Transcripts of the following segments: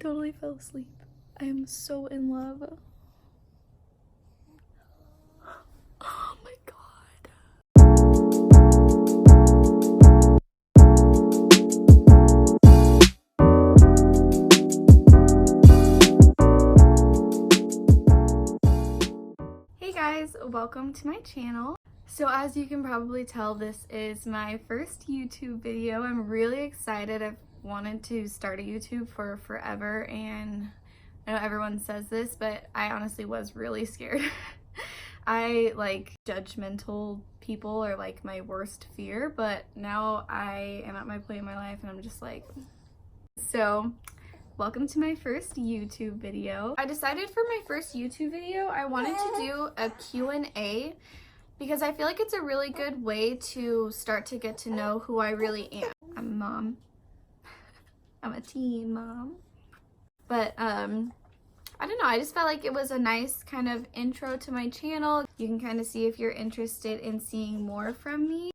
totally fell asleep. I am so in love. Oh my god. Hey guys, welcome to my channel. So as you can probably tell, this is my first YouTube video. I'm really excited. I've wanted to start a YouTube for forever, and I know everyone says this, but I honestly was really scared. I like judgmental people are like my worst fear, but now I am at my point in my life and I'm just like, so welcome to my first YouTube video. I decided for my first YouTube video, I wanted to do a Q&A because I feel like it's a really good way to start to get to know who I really am. I'm a mom. I'm a teen mom. But I don't know, I just felt like it was a nice kind of intro to my channel. You can kind of see if you're interested in seeing more from me.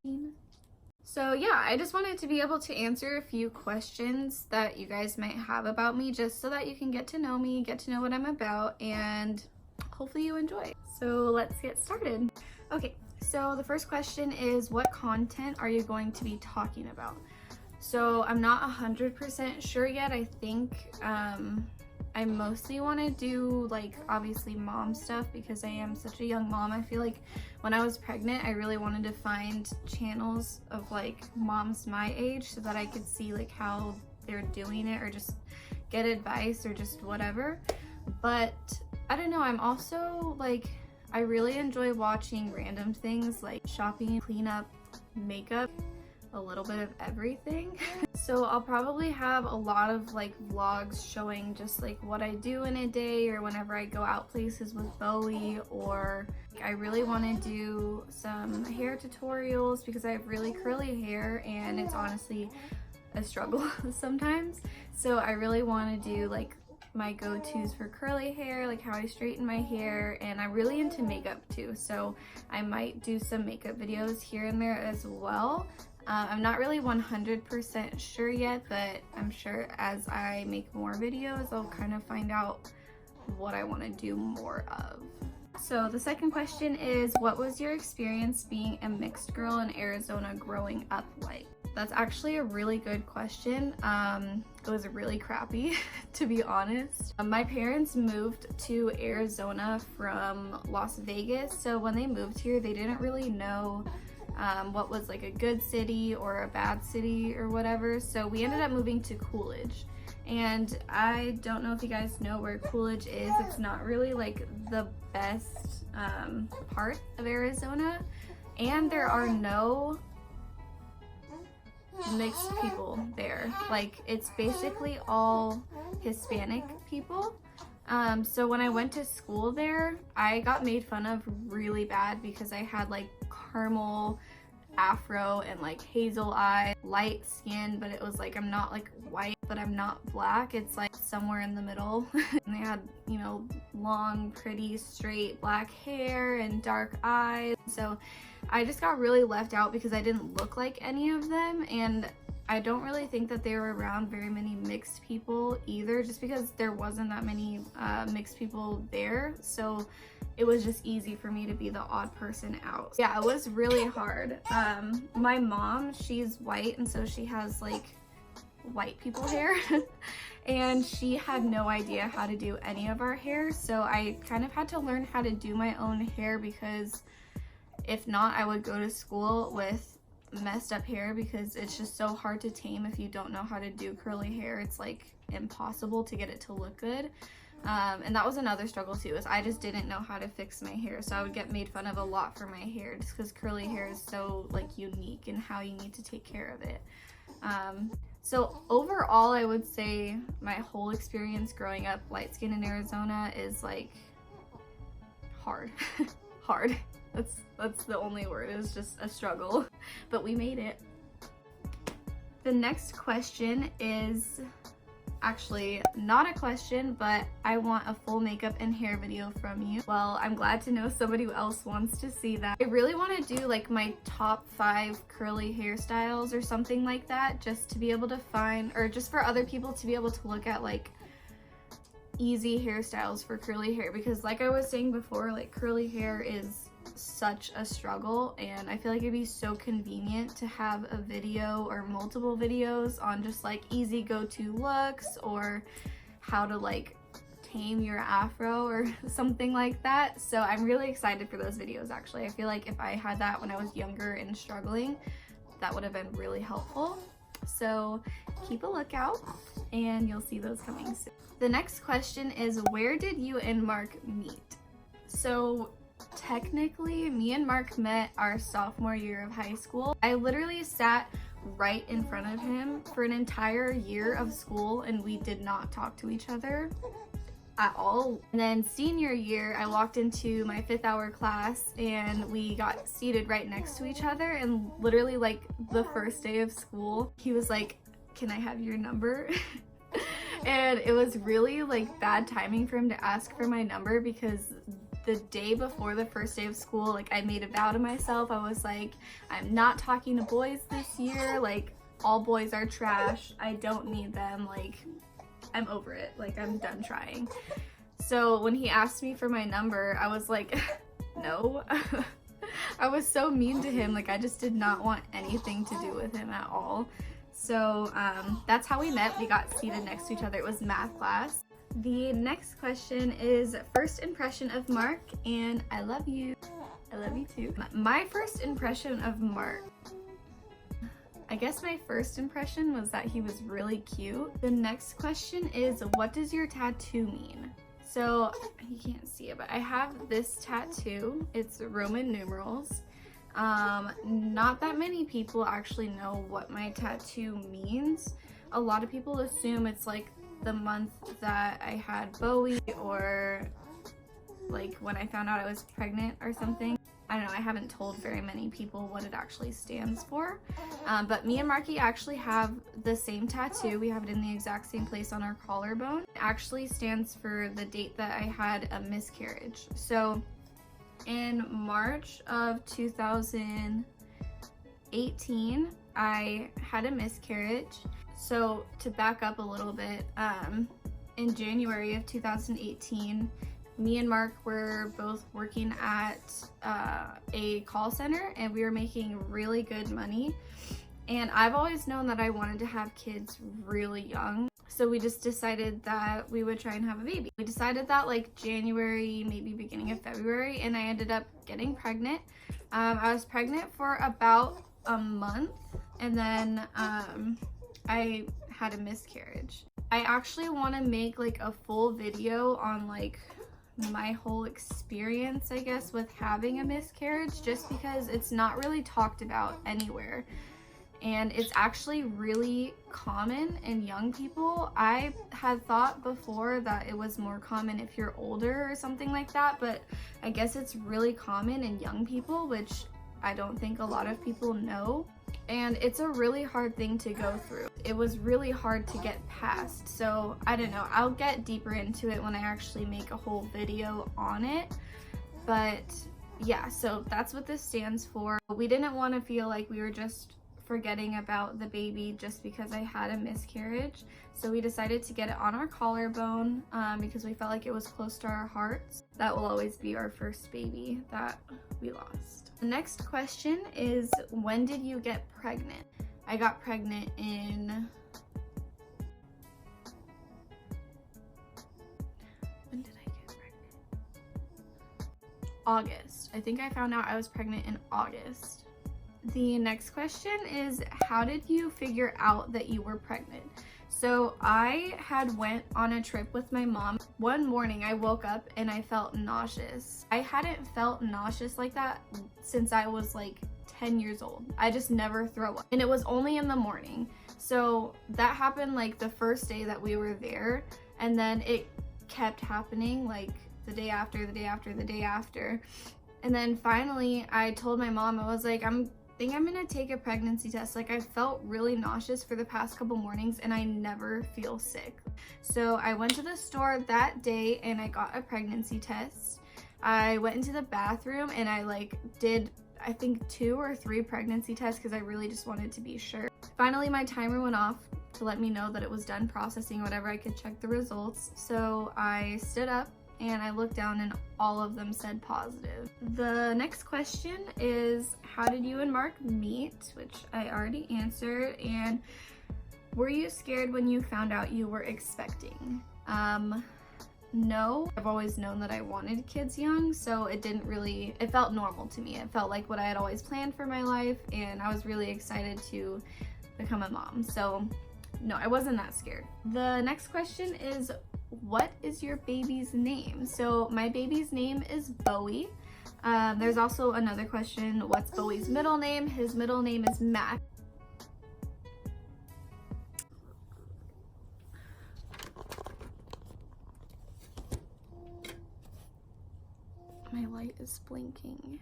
So yeah, I just wanted to be able to answer a few questions that you guys might have about me, just so that you can get to know me, get to know what I'm about, and hopefully you enjoy. So let's get started. Okay, so the first question is, what content are you going to be talking about? So I'm not 100% sure yet. I think I mostly want to do like obviously mom stuff because I am such a young mom. I feel like when I was pregnant, I really wanted to find channels of like moms my age so that I could see like how they're doing it or just get advice or just whatever. But I don't know, I'm also like, I really enjoy watching random things like shopping, cleanup, makeup, a little bit of everything. So I'll probably have a lot of like vlogs showing just like what I do in a day, or whenever I go out places with Bowie, or I really want to do some hair tutorials because I have really curly hair and it's honestly a struggle sometimes. So I really want to do like my go-tos for curly hair, like how I straighten my hair, and I'm really into makeup too, so I might do some makeup videos here and there as well. I'm not really 100% sure yet, but I'm sure as I make more videos, I'll kind of find out what I want to do more of. So the second question is, what was your experience being a mixed girl in Arizona growing up like? That's actually a really good question. It was really crappy, to be honest. My parents moved to Arizona from Las Vegas, so when they moved here, they didn't really know what was like a good city or a bad city or whatever. So we ended up moving to Coolidge. And I don't know if you guys know where Coolidge is. It's not really like the best part of Arizona. And there are no mixed people there. Like, it's basically all Hispanic people. So when I went to school there, I got made fun of really bad because I had like caramel afro and like hazel eye, light skin, but it was like I'm not like white, but I'm not black. It's like somewhere in the middle. And they had, you know, long, pretty, straight black hair and dark eyes. So I just got really left out because I didn't look like any of them, and I don't really think that they were around very many mixed people either, just because there wasn't that many mixed people there. So it was just easy for me to be the odd person out. Yeah, it was really hard. My mom, she's white, and so she has like white people hair. And she had no idea how to do any of our hair. So I kind of had to learn how to do my own hair, because if not, I would go to school with messed up hair, because it's just so hard to tame if you don't know how to do curly hair. It's like impossible to get it to look good. And that was another struggle too, is I just didn't know how to fix my hair. So I would get made fun of a lot for my hair, just because curly hair is so like unique in how you need to take care of it. So overall, I would say my whole experience growing up light skinned in Arizona is like hard. Hard. That's the only word. It was just a struggle, but we made it. The next question is actually not a question, but I want a full makeup and hair video from you. Well, I'm glad to know somebody else wants to see that. I really want to do like my top 5 curly hairstyles or something like that, just to be able to find, or just for other people to be able to look at like easy hairstyles for curly hair, because like I was saying before, like curly hair is such a struggle, and I feel like it'd be so convenient to have a video or multiple videos on just like easy go-to looks, or how to like tame your afro or something like that. So I'm really excited for those videos. Actually, I feel like if I had that when I was younger and struggling, that would have been really helpful. So keep a lookout and you'll see those coming soon. The next question is, where did you and Mark meet? So technically, me and Mark met our sophomore year of high school. I literally sat right in front of him for an entire year of school, and we did not talk to each other at all. And then senior year, I walked into my 5th hour class and we got seated right next to each other, and literally like the first day of school, he was like, "Can I have your number?" And it was really like bad timing for him to ask for my number, because the day before the first day of school, like I made a vow to myself. I was like, I'm not talking to boys this year. Like, all boys are trash. I don't need them. Like, I'm over it. Like, I'm done trying. So when he asked me for my number, I was like, no. I was so mean to him. Like, I just did not want anything to do with him at all. So that's how we met. We got seated next to each other. It was math class. The next question is first impression of Mark, and I love you. I love you too. My first impression of Mark, I guess my first impression was that he was really cute. The next question is, what does your tattoo mean? So you can't see it, but I have this tattoo. It's Roman numerals. Not that many people actually know what my tattoo means. A lot of people assume it's like the month that I had Bowie, or like when I found out I was pregnant or something. I don't know, I haven't told very many people what it actually stands for. But me and Marky actually have the same tattoo. We have it in the exact same place on our collarbone. It actually stands for the date that I had a miscarriage. So in March of 2018, I had a miscarriage. So to back up a little bit, in January of 2018, me and Mark were both working at a call center, and we were making really good money. And I've always known that I wanted to have kids really young. So we just decided that we would try and have a baby. We decided that like January, maybe beginning of February, and I ended up getting pregnant. I was pregnant for about a month, and then I had a miscarriage. I actually want to make like a full video on like my whole experience, I guess, with having a miscarriage, just because it's not really talked about anywhere. And it's actually really common in young people. I had thought before that it was more common if you're older or something like that, but I guess it's really common in young people, which I don't think a lot of people know. And it's a really hard thing to go through. It was really hard to get past. So I don't know, I'll get deeper into it when I actually make a whole video on it. But yeah, so that's what this stands for. We didn't want to feel like we were just forgetting about the baby just because I had a miscarriage. So we decided to get it on our collarbone because we felt like it was close to our hearts. That will always be our first baby that we lost. The next question is, when did you get pregnant? I got pregnant in... When did I get pregnant? August. I think I found out I was pregnant in August. The next question is, how did you figure out that you were pregnant? So I had went on a trip with my mom. One morning I woke up and I felt nauseous. I hadn't felt nauseous like that since I was like 10 years old. I just never throw up. And it was only in the morning. So that happened like the first day that we were there. And then it kept happening like the day after, the day after, the day after. And then finally I told my mom, I was like, I think I'm gonna take a pregnancy test. Like, I felt really nauseous for the past couple mornings and I never feel sick. So I went to the store that day and I got a pregnancy test. I went into the bathroom and I like did, I think 2 or 3 pregnancy tests because I really just wanted to be sure. Finally, my timer went off to let me know that it was done processing, whatever. I could check the results. So I stood up and I looked down and all of them said positive. The next question is, how did you and Mark meet? Which I already answered. And were you scared when you found out you were expecting? No. I've always known that I wanted kids young, so it felt normal to me. It felt like what I had always planned for my life, and I was really excited to become a mom. So no, I wasn't that scared. The next question is, what is your baby's name? So my baby's name is Bowie. There's also another question, what's Bowie's middle name? His middle name is Mac. My light is blinking.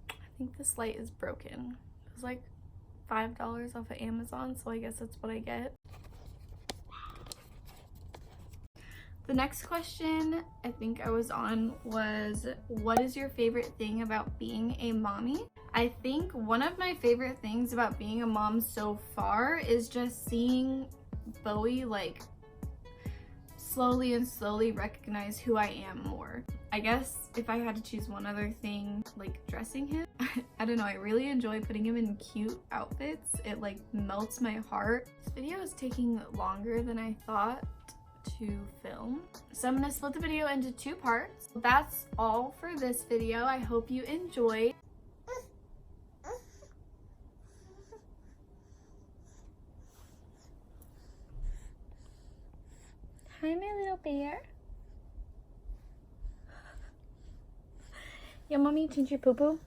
I think this light is broken. It was like $5 off of Amazon, so I guess that's what I get. The next question I think I was on was, what is your favorite thing about being a mommy? I think one of my favorite things about being a mom so far is just seeing Bowie like slowly recognize who I am more. I guess if I had to choose one other thing, like dressing him, I don't know, I really enjoy putting him in cute outfits. It like melts my heart. This video is taking longer than I thought to film, so I'm gonna split the video into 2 parts. That's all for this video. I hope you enjoyed. Hi, my little bear. Yeah, mommy, change your poo-poo.